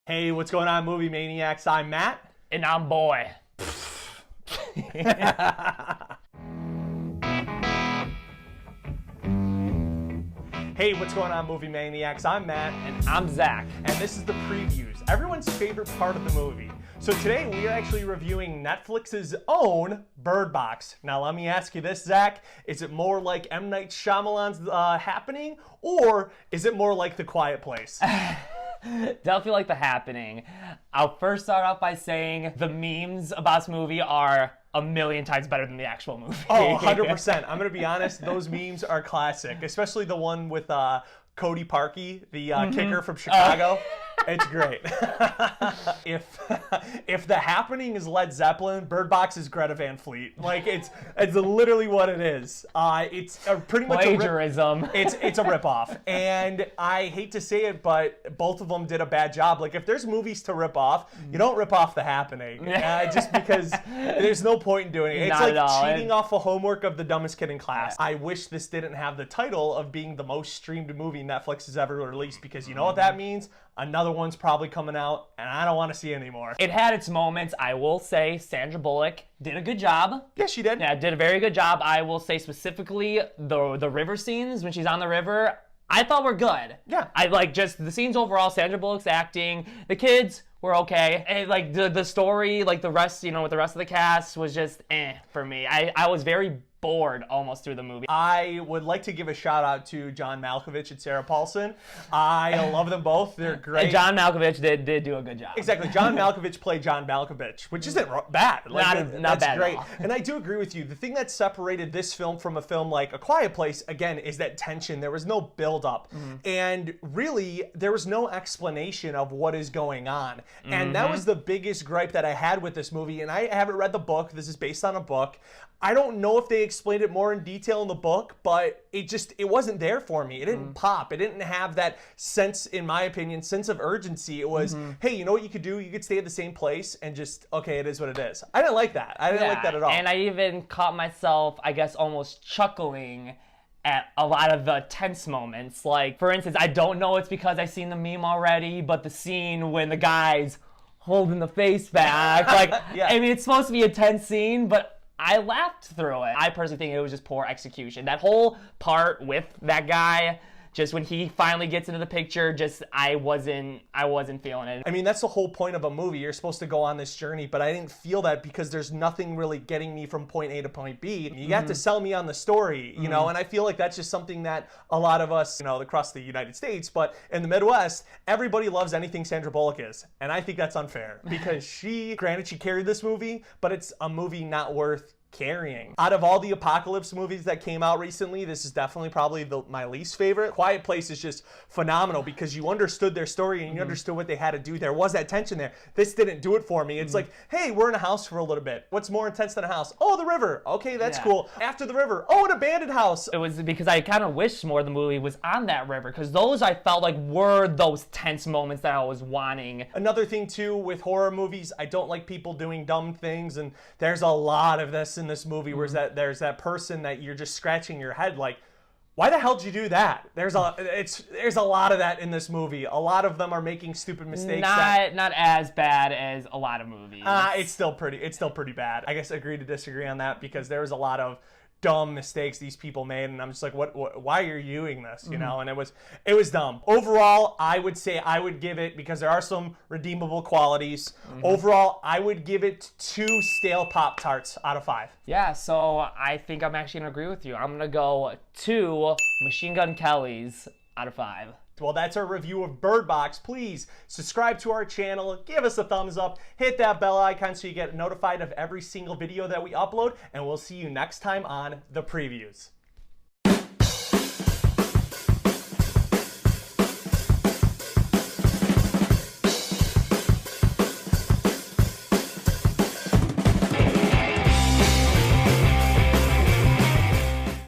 Hey, what's going on, Movie Maniacs? I'm Matt. And I'm Boy. Hey, what's going on, Movie Maniacs? I'm Matt. And I'm Zach. And this is the previews, everyone's favorite part of the movie. So today we are actually reviewing Netflix's own Bird Box. Now let me ask you this, Zach. Is it more like M. Night Shyamalan's Happening, or is it more like The Quiet Place? Definitely like The Happening. I'll first start off by saying the memes about this movie are a million times better than the actual movie. Oh, 100%. I'm going to be honest, those memes are classic, especially the one with Cody Parkey, the kicker from Chicago. It's great. If The Happening is Led Zeppelin, Bird Box is Greta Van Fleet. Like, it's literally what it is. It's pretty much plagiarism. It's a ripoff, and I hate to say it, but both of them did a bad job. Like, if there's movies to rip off, you don't rip off The Happening, just because there's no point in doing it. It's Not like cheating off a homework of the dumbest kid in class. I wish this didn't have the title of being the most streamed movie Netflix has ever released, because you know what that means? Another one's probably coming out, and I don't want to see it anymore. It had its moments. I will say Sandra Bullock did a good job. Yes, she did. Yeah, did a very good job. I will say specifically the river scenes when she's on the river, I thought were good. Yeah. I like just the scenes overall, Sandra Bullock's acting, the kids were okay. And like the story, like the rest, with the rest of the cast was just for me. I was very bored almost through the movie. I would like to give a shout out to John Malkovich and Sarah Paulson. I love them both. They're great. And John Malkovich did do a good job. Exactly. John Malkovich played John Malkovich, which isn't bad. Like, not that's bad great. at all. And I do agree with you. The thing that separated this film from a film like A Quiet Place, again, is that tension. There was no build-up. And really, there was no explanation of what is going on. And that was the biggest gripe that I had with this movie. And I haven't read the book. This is based on a book. I don't know if they explained it more in detail in the book, but it wasn't there for me. It didn't pop. It didn't have that sense, in my opinion, sense of urgency. It was, hey, you know what you could do? You could stay at the same place and just, okay, it is what it is. I didn't like that. I didn't like that at all. And I even caught myself, I guess, almost chuckling at a lot of the tense moments. Like, for instance, I don't know it's because I've seen the meme already, but the scene when the guy's holding the face back, like, I mean, it's supposed to be a tense scene, but I laughed through it. I personally think it was just poor execution. That whole part with that guy, just when he finally gets into the picture, I wasn't feeling it. I mean, that's the whole point of a movie. You're supposed to go on this journey, but I didn't feel that because there's nothing really getting me from point A to point B. You have to sell me on the story, and I feel like that's just something that a lot of us, across the United States, but in the Midwest, everybody loves anything Sandra Bullock is. And I think that's unfair because granted, she carried this movie, but it's a movie not worth carrying. Out of all the apocalypse movies that came out recently, this is definitely probably my least favorite. Quiet Place is just phenomenal because you understood their story and you understood what they had to do. There was that tension there. This didn't do it for me. It's like, hey, we're in a house for a little bit. What's more intense than a house? Oh, the river. Okay, that's cool. After the river, oh, an abandoned house. It was because I kind of wished more of the movie was on that river, because those I felt like were those tense moments that I was wanting. Another thing too with horror movies, I don't like people doing dumb things, and there's a lot of this in this movie where there's that person that you're just scratching your head like, why the hell did you do that? There's a lot of that in this movie. A lot of them are making stupid mistakes. Not as bad as a lot of movies. It's still pretty bad. I guess agree to disagree on that, because there was a lot of dumb mistakes these people made, and I'm just like, why are you doing this? And it was dumb. Overall, I would say I would give it, because there are some redeemable qualities. Overall, I would give it 2 stale Pop-Tarts out of 5. Yeah, so I think I'm actually gonna agree with you. I'm gonna go 2 Machine Gun Kellys out of 5. Well, that's our review of Bird Box. Please subscribe to our channel, give us a thumbs up, hit that bell icon so you get notified of every single video that we upload, and we'll see you next time on The Previews.